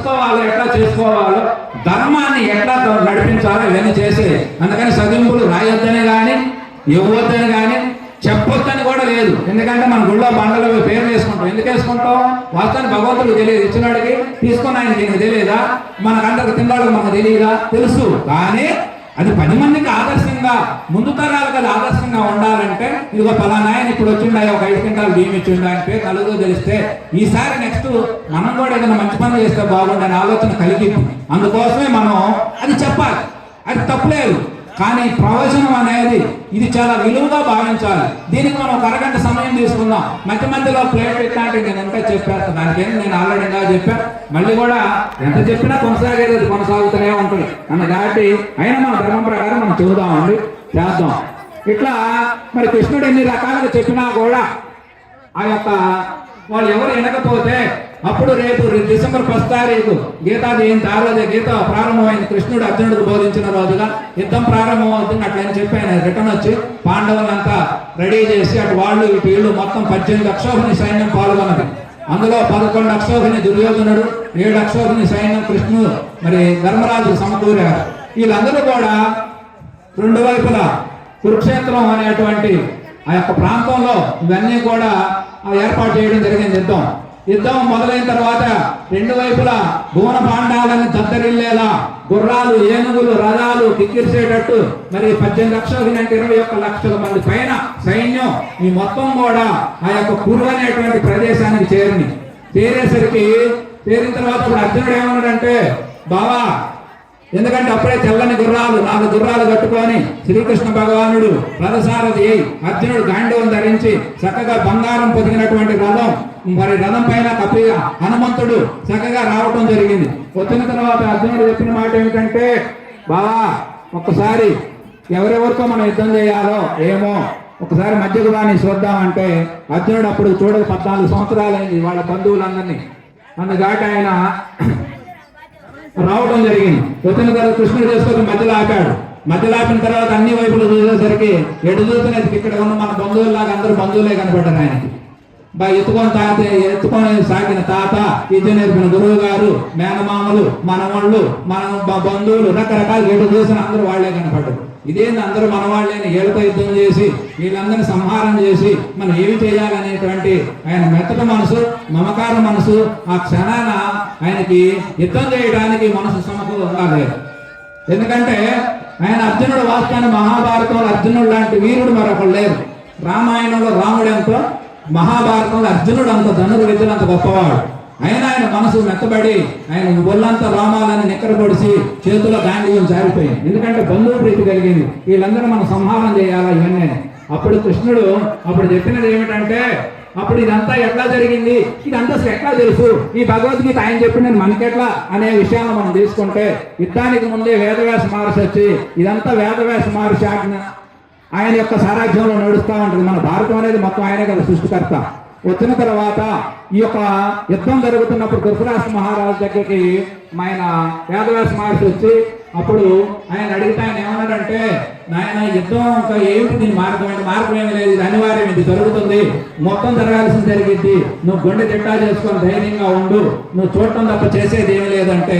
నడుచుకోవాలో ఎట్లా చేసుకోవాలో ధర్మాన్ని ఎట్లా నడిపించాలో ఇవన్నీ చేసే. అందుకని సదింపులు రాయొద్దని కానీ ఇవ్వద్దని కానీ చెప్పొద్దని కూడా లేదు. ఎందుకంటే మన గుళ్ళో బండలు పేరు వేసుకుంటాం. ఎందుకు వేసుకుంటాం? వాస్తవానికి భగవంతుడికి తెలియదు, ఇచ్చినాడికి తీసుకుని ఆయనకి తెలియదా? మనకందరికి తిన్నాడు మనకు తెలియదా? తెలుసు. కానీ అది 10 మందికి ఆదర్శంగా, ముందు తరాలకు అది ఆదర్శంగా ఉండాలంటే ఇదిగో పలానా ఆయన ఇప్పుడు వచ్చిండ ఒక 5 క్వింటాలు బియ్యం ఇచ్చిండు ఆయన పేరు నలుగురు తెలిస్తే ఈసారి నెక్స్ట్ మనం కూడా ఏదైనా మంచి పనులు చేస్తే బాగుండని ఆలోచన కలిగి, అందుకోసమే మనం అది చెప్పాలి. అది తప్పులేదు. కానీ ప్రవచనం అనేది ఇది చాలా విలువగా భావించాలి. దీనికి మనం ఒక అరగంట సమయం తీసుకుందాం. మధ్య మధ్యలో ప్లేట్ ఇట్లాంటివి నేను ఎంత చెప్పేస్తాను, దానికేం నేను ఆల్రెడీ ఇంకా చెప్పాను. మళ్ళీ కూడా ఎంత చెప్పినా కొనసాగేది కొనసాగుతూనే ఉంటుంది అన్న కాబట్టి అయినా మన ధర్మం ప్రకారం మనం చెబుదామండి, చేద్దాం. ఇట్లా మరి కృష్ణుడు ఎన్ని రకాలుగా చెప్పినా కూడా ఆ యొక్క వాళ్ళు ఎవరు వినకపోతే అప్పుడు రేపు డిసెంబర్ 1 తారీఖు గీతా జయంతి, ఆ రోజే గీత ప్రారంభమైంది. కృష్ణుడు అర్జునుడికి బోధించిన రోజుగా యుద్ధం ప్రారంభమవుతుంది. అట్లని చెప్పి ఆయన రిటర్న్ వచ్చి పాండవులంతా రెడీ చేసి అటు వాళ్ళు ఇటు వీళ్ళు మొత్తం 18 అక్షోహిణి సైన్యం పాల్గొన్నది. అందులో 11 అక్షోహిణి దుర్యోధనుడు, 7 అక్షోహిణి సైన్యం కృష్ణుడు మరి ధర్మరాజు సమకూరారు. వీళ్ళందరూ కూడా 2 వైపులా కురుక్షేత్రం అనేటువంటి ఆ యొక్క ప్రాంతంలో ఇవన్నీ కూడా ఏర్పాటు చేయడం జరిగింది. యుద్ధం మొదలైన తర్వాత 2 వైపులా భువన పాండాలని దద్దరిల్లేలా గుర్రాలు, ఏనుగులు, రథాలు కిక్కిరిసేటట్టు మరి 18 లక్షల అంటే 21 లక్షల మంది పైన సైన్యం ఈ మొత్తం కూడా ఆ యొక్క కురు అనేటువంటి ప్రదేశానికి చేరేసరికి చేరిన తర్వాత ఇప్పుడు అర్జునుడు ఏమన్నాడంటే, బావా ఎందుకంటే అప్పుడే తెల్లని గుర్రాలు 4 గుర్రాలు కట్టుకొని శ్రీకృష్ణ భగవానుడు రథసారథి అర్జునుడు గాంధీవం ధరించి చక్కగా బంగారం పొదిగినటువంటి రథం, మరి రథం పైన కపి హనుమంతుడు చక్కగా రావటం జరిగింది. వచ్చిన తర్వాత అర్జునుడు చెప్పిన మాట ఏమిటంటే, బావా ఒక్కసారి ఎవరెవరితో మనం యుద్ధం చేయాలో ఏమో ఒకసారి మధ్యకు రాని చూద్దామంటే అర్జునుడు అప్పుడు 14 సంవత్సరాలైంది వాళ్ళ బంధువులందరినీ. అందుకాటి ఆయన రావడం జరిగింది. వచ్చిన తర్వాత కృష్ణుడు చేసుకొని మధ్యలో ఆపాడు. మధ్యలో ఆపిన తర్వాత అన్ని వైపులు చూసేసరికి ఎటు చూసినది ఇక్కడ ఉన్న మన బంధువుల్లాగా అందరూ బంధువులే కనపడ్డారు ఆయనకి. ఎత్తుకొని సాగిన తాత, విద్య నేర్పిన గురువు గారు, మేనమామలు, మనవాళ్ళు, మన బంధువులు రకరకాలు ఎటు చూసిన అందరూ వాళ్లే కనపడ్డారు. ఇదేంది అందరూ మన వాళ్ళని ఏళ్ళతో యుద్ధం చేసి వీళ్ళందరినీ సంహారం చేసి మనం ఏమి చేయాలనేటువంటి ఆయన మెత్తటి మనసు, మమకార మనసు ఆ క్షణాన ఆయనకి యుద్ధం చేయడానికి మనసు సమకూలంగా లేదు. ఎందుకంటే ఆయన అర్జునుడు వాస్తవాన్ని మహాభారతంలో అర్జునుడు లాంటి వీరుడు మరొకరు లేరు. రామాయణంలో రాముడు ఎంతో, మహాభారతంలో అర్జునుడు అంత ధనుర్విద్యుడు అంత గొప్పవాడు. అయినా ఆయన మనసు మెత్తబడి ఆయన ఒళ్ళంతా రోమాలని నిక్కరపొడిచి చేతిలో గాంధీవం జారిపోయింది. ఎందుకంటే బంధువు ప్రీతి కలిగింది, వీళ్ళందరూ మనం సంహారం చేయాలా ఇవన్నీ. అప్పుడు కృష్ణుడు అప్పుడు చెప్పినది ఏమిటంటే, అప్పుడు ఇదంతా ఎట్లా జరిగింది, ఇదంతా అసలు ఎట్లా తెలుసు, ఈ భగవద్గీత ఆయన చెప్పినది మనకెట్లా అనే విషయాన్ని మనం తీసుకుంటే యుద్ధానికి ముందే వేదవ్యాస మహర్షి వచ్చి ఇదంతా వేదవ్యాస మహర్షి ఆజ్ఞ ఆయన యొక్క సారాధ్యంలో నడుస్తూ ఉంటుంది. మన భారతం అనేది మొత్తం ఆయనే కదా సృష్టికర్త. వచ్చిన తర్వాత ఈ యొక్క యుద్ధం జరుగుతున్నప్పుడు ధృతరాష్ట్ర మహారాజు దగ్గరికి ఆయన వేదవ్యాస మహర్షి వచ్చి అప్పుడు ఆయన అడిగితే ఆయన ఏమన్నాడంటే, నాయన యుద్ధం ఇంకా ఏమిటి దీని మార్గం అంటే, మార్గం ఏమి లేదు, ఇది అనివార్యం, ఇది జరుగుతుంది, మొత్తం జరగాల్సింది జరిగింది, నువ్వు గుండె తిట్టా చేసుకొని ధైర్యంగా ఉండు, నువ్వు చూడటం తప్ప చేసేది ఏమి లేదంటే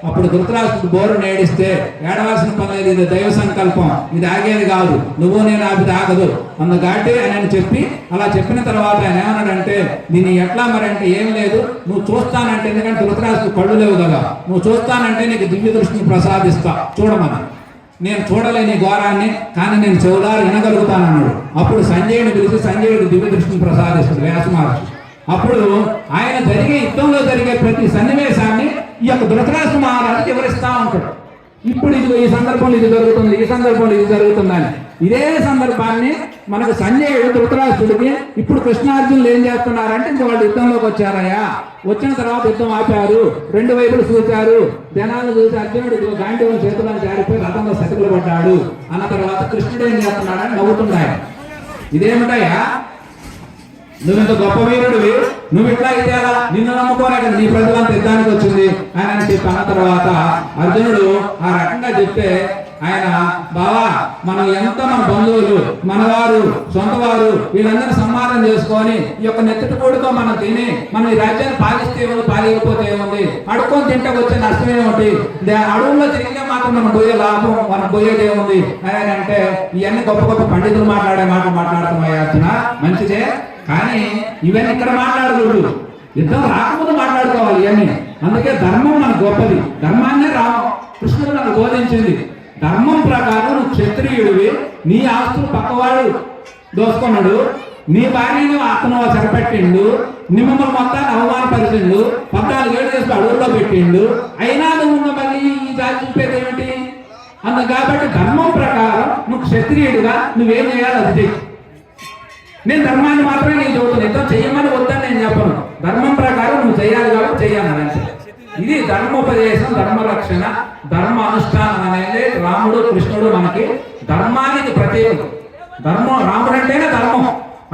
అప్పుడు ధృతరాష్ట్రుడు బోరు నేడిస్తే ఏడవలసిన పని లేదు, ఇది దైవ సంకల్పం, ఇది ఆగేది కాదు, నువ్వు నేను ఆపిది ఆగదు అందుకాటి ఆయన చెప్పి అలా చెప్పిన తర్వాత ఆయన ఏమన్నాడంటే, దీన్ని ఎట్లా మరి అంటే ఏమి లేదు, నువ్వు చూస్తానంటే, ఎందుకంటే ధృతరాష్ట్రుడు కళ్ళు లేవు కదా, నువ్వు చూస్తానంటే నీకు దివ్య దృష్టిని ప్రసాదిస్తా చూడమని. నేను చూడలేని ఘోరాన్ని కానీ నేను చెవులారు వినగలుగుతానన్నాడు. అప్పుడు సంజయుని పిలిచి సంజయుడికి దివ్య దృష్టిని ప్రసాదిస్తాడు వ్యాస మహర్షి. అప్పుడు ఆయన జరిగే యుద్ధంలో జరిగే ప్రతి సన్నివేశాన్ని ఈ యొక్క ధృతరాష్ట్ర మహారాజు వివరిస్తూ ఉంటాడు. ఇప్పుడు ఇది ఈ సందర్భంలో ఇది జరుగుతుంది, ఈ సందర్భంలో ఇది జరుగుతుందని. ఇదే సందర్భాన్ని మనకు సంజయుడు ధృతరాష్ట్రుడికి ఇప్పుడు కృష్ణార్జునులు ఏం చేస్తున్నారంటే, ఇంకా వాళ్ళు యుద్ధంలోకి వచ్చారయ్యా, వచ్చిన తర్వాత యుద్ధం ఆపారు, 2 వైపులు చూశారు, జనాలు చూసి అర్జునుడు గాంధీవం చేతులను జారిపోయి రథంలో సతికులు పడ్డాడు అన్న తర్వాత కృష్ణుడు ఏం చేస్తున్నాడని నవ్వుతున్నాడు. ఇదేమిటయ్యా, నువ్వు ఇంత గొప్ప వీరుడివి, నువ్వు ఇట్లా ఇదేలా, నిన్ను నమ్ముకోరా కదా నీ ప్రజలంతా యుద్ధానికి వచ్చింది అని చెప్పి అన్న తర్వాత అర్జునుడు ఆ రకంగా చెప్తే ఆయన బావా మనం ఎంత మన బంధువులు మనవారు సొంతవారు వీళ్ళందరినీ సమ్మానం చేసుకొని ఈ యొక్క నెత్తిటి కూడుతో మనం తిని మనం ఈ రాజ్యాన్ని పాలిస్తే ఏముంది, పాలియకపోతే ఏముంది, అడుక్కొని తింటే వచ్చే నష్టం ఏమిటి, అడవుల్లో తిరిగితే మాత్రం మనం పోయే లాభం, మనం పోయేది ఏముంది అని అంటే ఇవన్నీ గొప్ప గొప్ప పండితులు మాట్లాడే మాటలు మాట్లాడుతున్నాయి. మంచిదే, కానీ ఇవన్నీ ఇక్కడ మాట్లాడకూడదు, యుద్ధం రాకముందు మాట్లాడుకోవాలి ఇవన్నీ. అందుకే ధర్మం మన గొప్పది, ధర్మాన్నే కృష్ణుడు నాకు బోధించింది. ధర్మం ప్రకారం నువ్వు క్షత్రియుడివి, నీ ఆస్తులు పక్కవాడు దోసుకున్నాడు, నీ భార్యను అతను సరిపెట్టిండు, మిమ్మల్ని మొత్తాన్ని అవమానపరిచిండు, 14 ఏళ్ళు చేసి అడవుల్లో పెట్టిండు, అయినా నువ్వు మళ్ళీ ఈ జాతి చూపేది ఏమిటి? కాబట్టి ధర్మం ప్రకారం నువ్వు క్షత్రియుడిగా నువ్వేం చేయాలి అది చెయ్యి. నేను ధర్మాన్ని మాత్రమే నేను చెబుతాను, యుద్ధం చెయ్యమని వద్దని నేను చెప్పను. ధర్మం ప్రకారం నువ్వు చేయాలి కాబట్టి చెయ్యాలని అంటే ఇది ధర్మోపదేశం, ధర్మరక్షణ, ధర్మ అనుష్ఠానం అనేది రాముడు కృష్ణుడు మనకి ధర్మానికి ప్రతీక. రాముడు అంటేనే ధర్మం.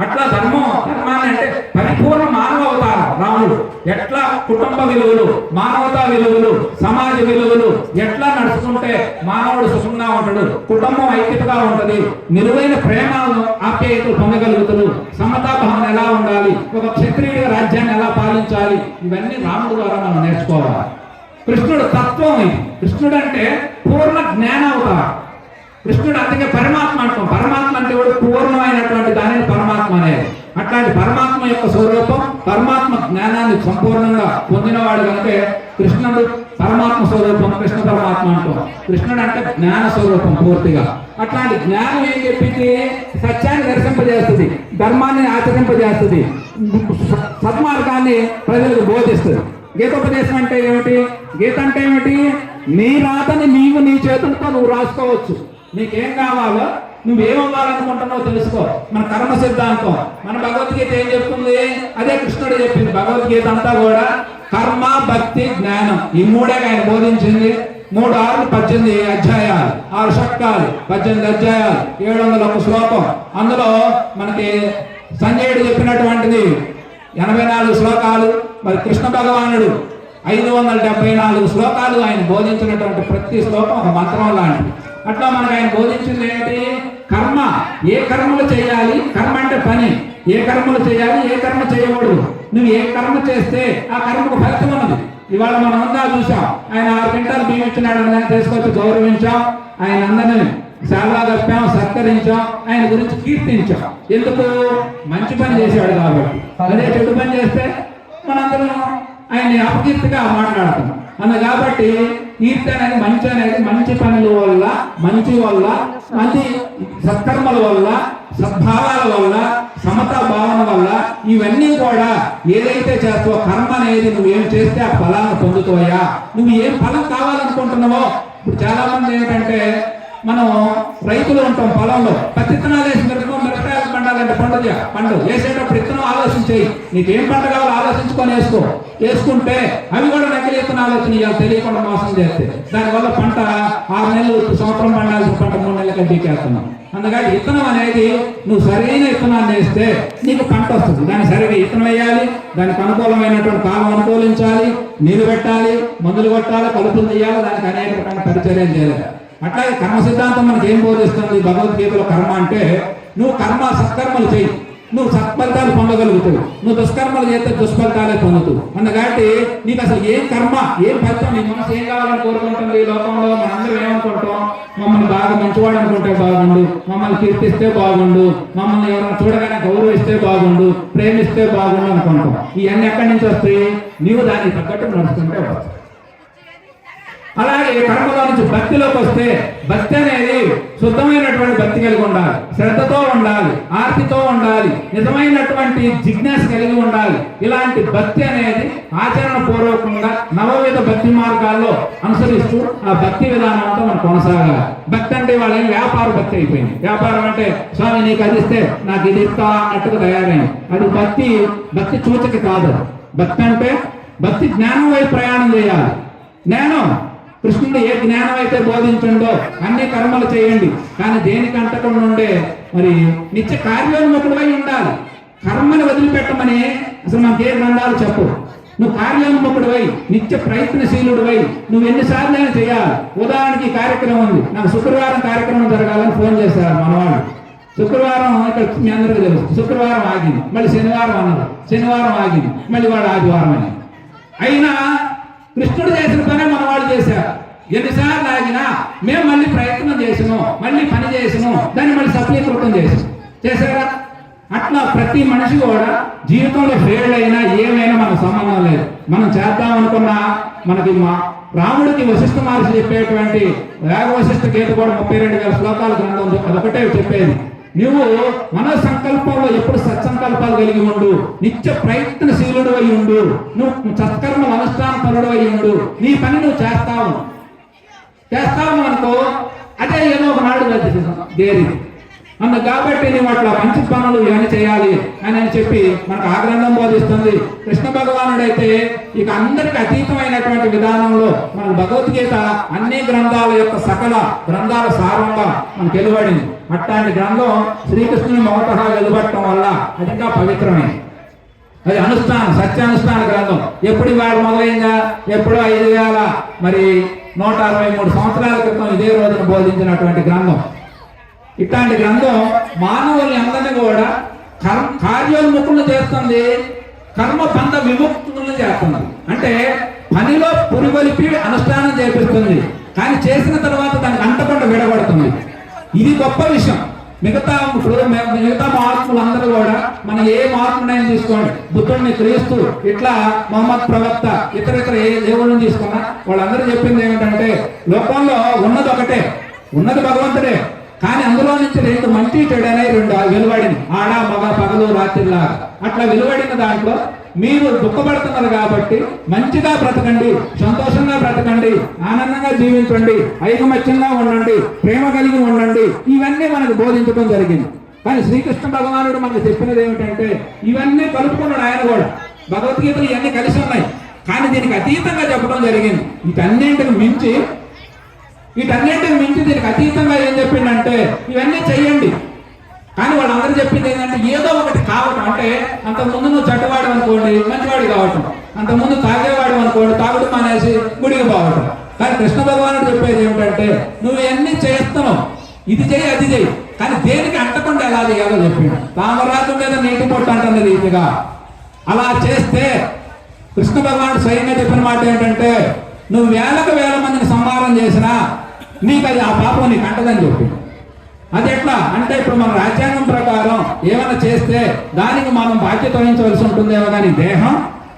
అట్లా ధర్మాన్ని అంటే పరిపూర్ణ మానవ అవతారం రాముడు. ఎట్లా కుటుంబ విలువలు, మానవతా విలువలు, సమాజ విలువలు ఎట్లా నడుచుకుంటే మానవుడు సుఖంగా ఉంటాడు, కుటుంబం ఐక్యతగా ఉంటది, నిలువైన ప్రేమ ఆప్యాయతలు పొందగలుగుతాడు, సమతాభావం ఎలా ఉండాలి, ఒక క్షత్రియ రాజ్యాన్ని ఎలా పాలించాలి, ఇవన్నీ రాముడు ద్వారా మనం నేర్చుకోవాలి. కృష్ణుడు తత్వం ఇది. కృష్ణుడు అంటే పూర్ణ జ్ఞానావతారం. కృష్ణుడు అందుకే పరమాత్మ అంటాం. పరమాత్మ అంటే పూర్ణమైనటువంటి దానిని పరమాత్మ అనేది. అట్లాంటి పరమాత్మ యొక్క స్వరూపం, పరమాత్మ జ్ఞానాన్ని సంపూర్ణంగా పొందినవాడు కనుక కృష్ణుడు పరమాత్మ స్వరూపం, కృష్ణ పరమాత్మ అంటాం. కృష్ణుడు అంటే జ్ఞాన స్వరూపం పూర్తిగా. అట్లాంటి జ్ఞానం ఏం చెప్పింది? సత్యాన్ని దర్శింపజేస్తుంది, ధర్మాన్ని ఆచరింపజేస్తుంది, సద్మార్గాన్ని ప్రజలకు బోధిస్తుంది. గీతోపదేశం అంటే ఏమిటి? గీత అంటే ఏమిటి? నీ రాతని నీవు నీ చేతులతో నువ్వు రాసుకోవచ్చు. నీకేం కావాలో, నువ్వేమవ్వాలనుకుంటున్నావు తెలుసుకో. మన కర్మ సిద్ధాంతం, మన భగవద్గీత ఏం చెప్తుంది? అదే కృష్ణుడు చెప్పింది. భగవద్గీత అంతా కూడా కర్మ, భక్తి, జ్ఞానం ఈ మూడే ఆయన బోధించింది. 3 6 18 అధ్యాయాలు, 6 షట్కాలు, 18 అధ్యాయాలు, 701 శ్లోకం. అందులో మనకి సంజయుడు చెప్పినటువంటిది 84 శ్లోకాలు. మరి కృష్ణ భగవానుడు 574 శ్లోకాలు ఆయన బోధించినటువంటి ప్రతి శ్లోకం ఒక మంత్రం లాంటిది. అట్లా మనకు ఆయన బోధించింది ఏంటి? కర్మ, ఏ కర్మలు చేయాలి, కర్మ అంటే పని, ఏ కర్మలు చేయాలి, ఏ కర్మ చేయకూడదు, నువ్వు ఏ కర్మ చేస్తే ఆ కర్మకు ఫలితం ఉన్నది. ఇవాళ మనం అంతా చూసాం, ఆయన 6 క్వింటాలు బియ్యం ఇచ్చినాడు అని తీసుకొచ్చి గౌరవించాం, ఆయన అందరినీ చాలా గప్పాం, సత్కరించాం, ఆయన గురించి కీర్తించాం. ఎందుకు? మంచి పని చేశాడు కాబట్టి. అదే చెడు పని చేస్తే మనందరం ఆయన్ని అపకీర్తిగా మాట్లాడుతున్నాం కాబట్టి కీర్తి అనేది మంచి పనుల వల్ల, మంచి సత్కర్మల వల్ల, సద్భావాల వల్ల, సమతా భావన వల్ల, ఇవన్నీ కూడా ఏదైతే చేస్తావో కర్మ అనేది నువ్వేం చేస్తే ఆ ఫలాన్ని పొందుతావయ్యా. నువ్వు ఏం ఫలం కావాలనుకుంటున్నావో. ఇప్పుడు చాలా మంది ఏంటంటే, మనం రైతులు ఉంటాం, పొలంలో పత్తిత్తనాలు వేసి మిరపకాయలు పండాలంటే పండు వేసేటప్పుడు ఇత్తనం ఆలోచించేయి, నీకేం పంట కావాలో ఆలోచించుకొని వేసుకుంటే అవి కూడా నకిలీ ఇత్తనాలు వచ్చినాయి తెలియకుండా మోసం చేస్తే దానివల్ల పంట 6 నెలలు, సంవత్సరం పండాల్సిన పంట 3 నెలలకి దిక్కేస్తున్నాం. అందుకని ఇత్తనం అనేది నువ్వు సరైన ఇత్తనాన్ని వేస్తే నీకు పంట వస్తుంది. దాన్ని సరిగా ఇత్తనం వేయాలి, దానికి అనుకూలమైనటువంటి కాలం అనుకూలించాలి, నీరు పెట్టాలి, మందులు కొట్టాలి, కలుపులు తీయాలి, దానికి అనేక రకాల పరిచర్యలు చేయాలి. అట్లాగే కర్మ సిద్ధాంతం మనకి ఏం బోధిస్తుంది? భగవద్గీతలో కర్మ అంటే నువ్వు సత్కర్మలు చేయి, నువ్వు సత్ఫలితాలు పొందగలుగుతావు, నువ్వు దుష్కర్మలు చేస్తే దుష్ఫలితాలే పొందుతావు. అందుకని నీకు అసలు ఏం కర్మ, ఏం ఫలితం, నీ మనసు ఏం కావాలని కోరుకుంటుంది? ఈ లోకంలో మనందరం ఏమనుకుంటాం? మమ్మల్ని బాగా మంచివాడు అనుకుంటే బాగుండు, మమ్మల్ని కీర్తిస్తే బాగుండు, మమ్మల్ని ఎవరైనా చూడగానే గౌరవిస్తే బాగుండు, ప్రేమిస్తే బాగుండు అనుకుంటాం. ఇవన్నీ ఎక్కడి నుంచి వస్తాయి? నీవు దానికి తగ్గట్టు నడుస్తుంటే వస్తాయి. అలాగే కర్మలో నుంచి భక్తిలోకి వస్తే, భక్తి అనేది శుద్ధమైనటువంటి భక్తి కలిగి ఉండాలి, శ్రద్ధతో ఉండాలి, ఆర్తితో ఉండాలి, నిజమైనటువంటి జిజ్ఞాస కలిగి ఉండాలి. ఇలాంటి భక్తి అనేది ఆచరణ పూర్వకంగా నవవిధ భక్తి మార్గాల్లో అనుసరిస్తూ ఆ భక్తి విధానం అంతా మనం కొనసాగాలి. భక్తి అంటే వాళ్ళ వ్యాపార భక్తి అయిపోయింది. వ్యాపారం అంటే స్వామి నీకు అది ఇస్తే నాకు ఇది ఇస్తా అన్నట్టుగా తయారైంది. అది భక్తి సూచక కాదు. భక్తి అంటే భక్తి జ్ఞానం వైపు ప్రయాణం చేయాలి. జ్ఞానం కృష్ణుడు ఏ జ్ఞానం అయితే బోధించండో అన్ని కర్మలు చేయండి, కానీ దేనికి అంటకుండా ఉండే మరి నిత్య కార్యోన్ముఖుడై ఉండాలి. కర్మని వదిలిపెట్టమని అసలు మనకి ఏ గ్రంథాలు చెప్పు. నువ్వు కార్యోన్ముఖుడివై నిత్య ప్రయత్నశీలుడివై నువ్వు ఎన్నిసార్లు అయినా చేయాలి. ఉదాహరణకి ఈ కార్యక్రమం ఉంది, నాకు శుక్రవారం కార్యక్రమం జరగాలని ఫోన్ చేశారు మనవాళ్ళు. శుక్రవారం ఇక్కడ మీ అందరికీ తెలుసు, శుక్రవారం ఆగింది, మళ్ళీ శనివారం అన్నారు, శనివారం ఆగింది, మళ్ళీ వాడు ఆదివారం అని. అయినా కృష్ణుడు చేసిన పనే మన వాళ్ళు చేశారు. ఎన్నిసార్లు ఆగినా మేము మళ్ళీ ప్రయత్నం చేసినాం, మళ్ళీ పని చేసినాం, దాన్ని మళ్ళీ సఫలీకృతం చేశారా? అట్లా ప్రతి మనిషి కూడా జీవితంలో ఫెయిల్ అయినా ఏమైనా మనకు సంబంధం లేదు. మనం చేద్దాం అనుకున్నా మనకి రాముడికి వశిష్ఠ మహర్షి చెప్పేటువంటి వేగ వశిష్ఠ గీత కూడా 32,000 శ్లోకాల గ్రంథం అదొకటే చెప్పేది. నువ్వు మన సంకల్పంలో ఎప్పుడు సత్సంకల్పాలు కలిగి ఉండు, నిత్య ప్రయత్నశీలుడు అయి ఉండు, నువ్వు సత్కర్మ అనుష్ఠాన పరుడు అయి ఉండు, నీ పని నువ్వు చేస్తావు అనుకో, అదే ఏదో ఒకనాడు దేరి అన్న. కాబట్టి నువ్వు అట్లా మంచి పనులు ఏమైనా చేయాలి అని చెప్పి మనకు ఆ గ్రంథం బోధిస్తుంది. కృష్ణ భగవానుడు అయితే ఇక అందరికి అతీతమైనటువంటి విధానంలో మనకు భగవద్గీత అన్ని గ్రంథాల యొక్క సకల గ్రంథాల సారంగా మనకు వెలువడింది. అట్లాంటి గ్రంథం శ్రీకృష్ణుని మొదటగా వెలువడటం వల్ల అది ఇంకా పవిత్రమైంది. అది అనుష్ఠానం, సత్యానుష్ఠాన గ్రంథం. ఎప్పుడు ఇవాళ మొదలైందా? ఎప్పుడో 5,163 సంవత్సరాల క్రితం ఇదే రోజున బోధించినటువంటి గ్రంథం. ఇట్లాంటి గ్రంథం మానవుల్ని అందరినీ కూడా కార్యోన్ముఖులను చేస్తుంది, కర్మ బంధ విముక్తులను చేస్తుంది. అంటే పనిలో పురిగొలిపి అనుష్ఠానం చేపిస్తుంది, కానీ చేసిన తర్వాత దానికి అంటకుండా విడబడుతుంది. ఇది గొప్ప విషయం. మిగతా మహాత్ములు అందరూ కూడా మనం ఏ మహాత్ముడైనా తీసుకోండి, బుద్ధుడిని, క్రీస్తు, ఇట్లా మొహమ్మద్ ప్రవక్త, ఇతర ఏ దేవుళ్ళని తీసుకున్నా వాళ్ళందరూ చెప్పింది ఏమిటంటే లోకంలో ఉన్నది ఒకటే, ఉన్నది భగవంతుడే, కానీ అందులో నుంచి 2 మంచి చెడు అనేవి 2 వెలువడింది. ఆడ మగ, పగలు రాత్రిలాగా. అట్లా వెలువడిన దాంట్లో మీరు దుఃఖపడుతున్నారు కాబట్టి మంచిగా బ్రతకండి, సంతోషంగా బ్రతకండి, ఆనందంగా జీవించండి, ఐకమత్యంగా ఉండండి, ప్రేమ కలిగి ఉండండి, ఇవన్నీ మనకు బోధించడం జరిగింది. కానీ శ్రీకృష్ణ భగవానుడు మనకు చెప్పినది ఏమిటంటే ఇవన్నీ కలుపుకున్నాడు ఆయన కూడా. భగవద్గీతలు ఇవన్నీ కలిసి ఉన్నాయి, కానీ దీనికి అతీతంగా చెప్పడం జరిగింది. వీటన్నింటిని మించి దీనికి అతీతంగా ఏం చెప్పిండంటే ఇవన్నీ చెయ్యండి. కానీ వాళ్ళందరూ చెప్పింది ఏంటంటే ఏదో ఒకటి కావటం. అంటే అంతకుముందు నువ్వు చెడ్డవాడు అనుకోండి, మంచివాడు కావటం. అంతకుముందు తాగేవాడు అనుకోండి, తాగుడు మానేసి గుడికి పోవటం. కానీ కృష్ణ భగవానుడు చెప్పేది ఏమిటంటే నువ్వు ఎన్ని చేస్తున్నావు, ఇది చేయి అది చేయి, కానీ దేనికి అంటకుండా ఎలా చేయాలో చెప్పిండు. తామరాజు మీద నీటి పొట్టు అంటుంది రీతిగా. అలా చేస్తే కృష్ణ భగవానుడు స్వయంగా చెప్పిన మాట ఏంటంటే నువ్వు వేలకు వేల మందిని సంహారం చేసినా నీకు అది ఆ పాపం నీకు అంటదని చెప్పి. అది ఎట్లా అంటే ఇప్పుడు మన రాజ్యాంగం ప్రకారం ఏమైనా చేస్తే దానికి మనం బాధ్యత వహించవలసి ఉంటుందేమో, కానీ దేహం,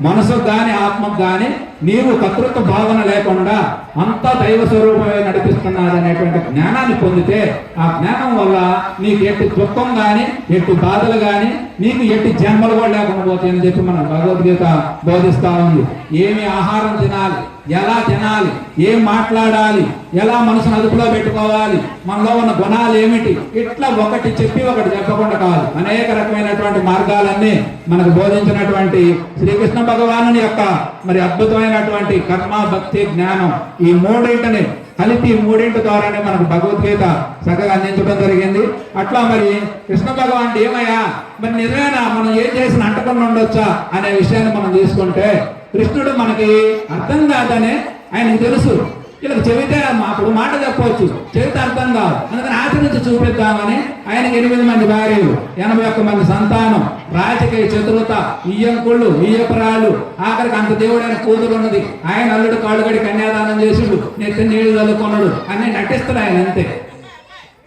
మనసుకు కానీ ఆత్మకు కానీ నీవు కర్తృత్వ భావన లేకుండా అంతా దైవ స్వరూపమే నడిపిస్తున్నది అనేటువంటి జ్ఞానాన్ని పొందితే ఆ జ్ఞానం వల్ల నీకు ఎట్టి దుఃఖం కానీ ఎట్టి బాధలు కానీ నీకు ఎట్టి జన్మలు కూడా లేకుండా పోతాయని చెప్పి మన భగవద్గీత బోధిస్తా ఉంది. ఏమి ఆహారం తినాలి, ఎలా తినాలి, ఏం మాట్లాడాలి, ఎలా మనసును అదుపులో పెట్టుకోవాలి, మనలో ఉన్న గుణాలు ఏమిటి, ఇట్లా ఒకటి చెప్పి ఒకటి చెప్పకుండా కాదు, అనేక రకమైనటువంటి మార్గాలన్నీ మనకు బోధించినటువంటి శ్రీకృష్ణ భగవాను యొక్క మరి అద్భుతమైనటువంటి కర్మ, భక్తి, జ్ఞానం, ఈ మూడింటిని కలిపి మూడింటి ద్వారానే మనకు భగవద్గీత చక్కగా అందించడం జరిగింది. అట్లా మరి కృష్ణ భగవాన్ ఏమయ్యా మరి నిజమేనా మనం ఏం చేసిన అంటకుండా ఉండొచ్చా అనే విషయాన్ని మనం తీసుకుంటే కృష్ణుడు మనకి అర్థం కాదని ఆయనకు తెలుసు. వీళ్ళకి చెబితే అప్పుడు మాట చెప్పవచ్చు, చెబితే అర్థం కాదు, అందుకని ఆచరించి చూపిద్దామని ఆయనకి 8 మంది భార్యలు, 81 మంది సంతానం, రాజకీయ చతురత, ఇయ్యంకుళ్ళు, ఇయ్యపరాళ్ళు, ఆఖరికి అంత దేవుడైన కూతురు ఉన్నది, ఆయన అల్లుడు కాళ్ళుగడి కన్యాదానం చేసిండు, నెత్తి నీళ్లు చదువుకున్నాడు అన్నీ నటిస్తాడు ఆయన. అంతే,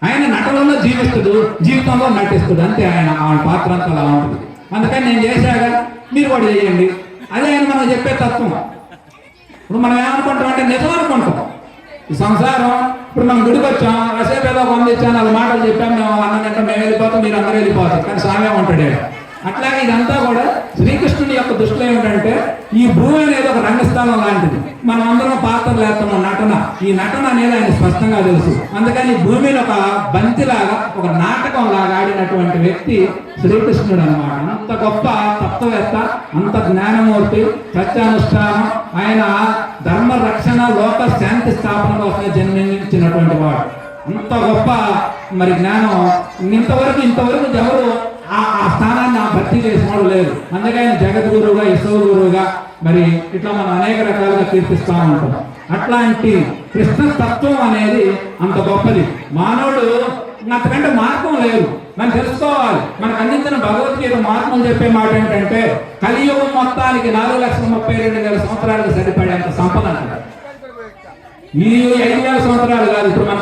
ఆయన నటనలో జీవితంలో నటిస్తాడు అంతే. ఆయన పాత్ర అంతా అలా ఉంటుంది. అందుకని నేను చేశాక మీరు కూడా చేయండి, అదే ఆయన మనం చెప్పే తత్వం. ఇప్పుడు మనం ఏమనుకుంటాం అంటే నిజం అనుకుంటాం. ఈ సంసారం ఇప్పుడు మనం గుడికి వచ్చాం, రసేపు ఏదో పొందించాను, 4 మాటలు చెప్పాం, మేము అన్నంటే మేము వెళ్ళిపోతాం, మీరు అందరూ వెళ్ళిపోతాం, కానీ స్వామి ఉంటాడు. అట్లాగే ఇదంతా కూడా శ్రీకృష్ణుని యొక్క దృష్టిలో ఏమిటంటే ఈ భూమి అనేది ఒక రంగస్థలం లాంటిది. మనం అందరం పాత్రలు వేస్తున్నాం, నటన. ఈ నటన అనేది ఆయన స్పష్టంగా తెలుసు. అందుకని భూమిని ఒక బంతిలాగా, ఒక నాటకం లాగా ఆడినటువంటి వ్యక్తి శ్రీకృష్ణుడు అనమాట. అంత గొప్ప తత్వవేత్త, అంత జ్ఞానమూర్తి, సత్యానుష్ఠానం, ఆయన ధర్మ రక్షణ, లోక శాంతి స్థాపన కోసం జన్మించినటువంటి వాడు. అంత గొప్ప మరి జ్ఞానం ఇంతవరకు ఎవరు ఆ స్థానాన్ని భర్తీ చేసిన వాడు లేరు. అందుకే ఆయన జగద్గురువుగా, యశో గురువుగా మరి ఇట్లా మనం అనేక రకాలుగా కీర్తిస్తూ ఉంటాం. అట్లాంటి కృష్ణ తత్వం అనేది అంత గొప్పది. మానవుడు అంతకంటే మార్గం లేదు, మనం తెలుసుకోవాలి. మనకు అందించిన భగవద్గీత మార్గం చెప్పే మాట ఏంటంటే కలియుగం మొత్తానికి 4,32,000 సంవత్సరాలకు సరిపడేంత సంపద అంటారు. ఈ 5,000 సంవత్సరాలు కాదు ఇప్పుడు మన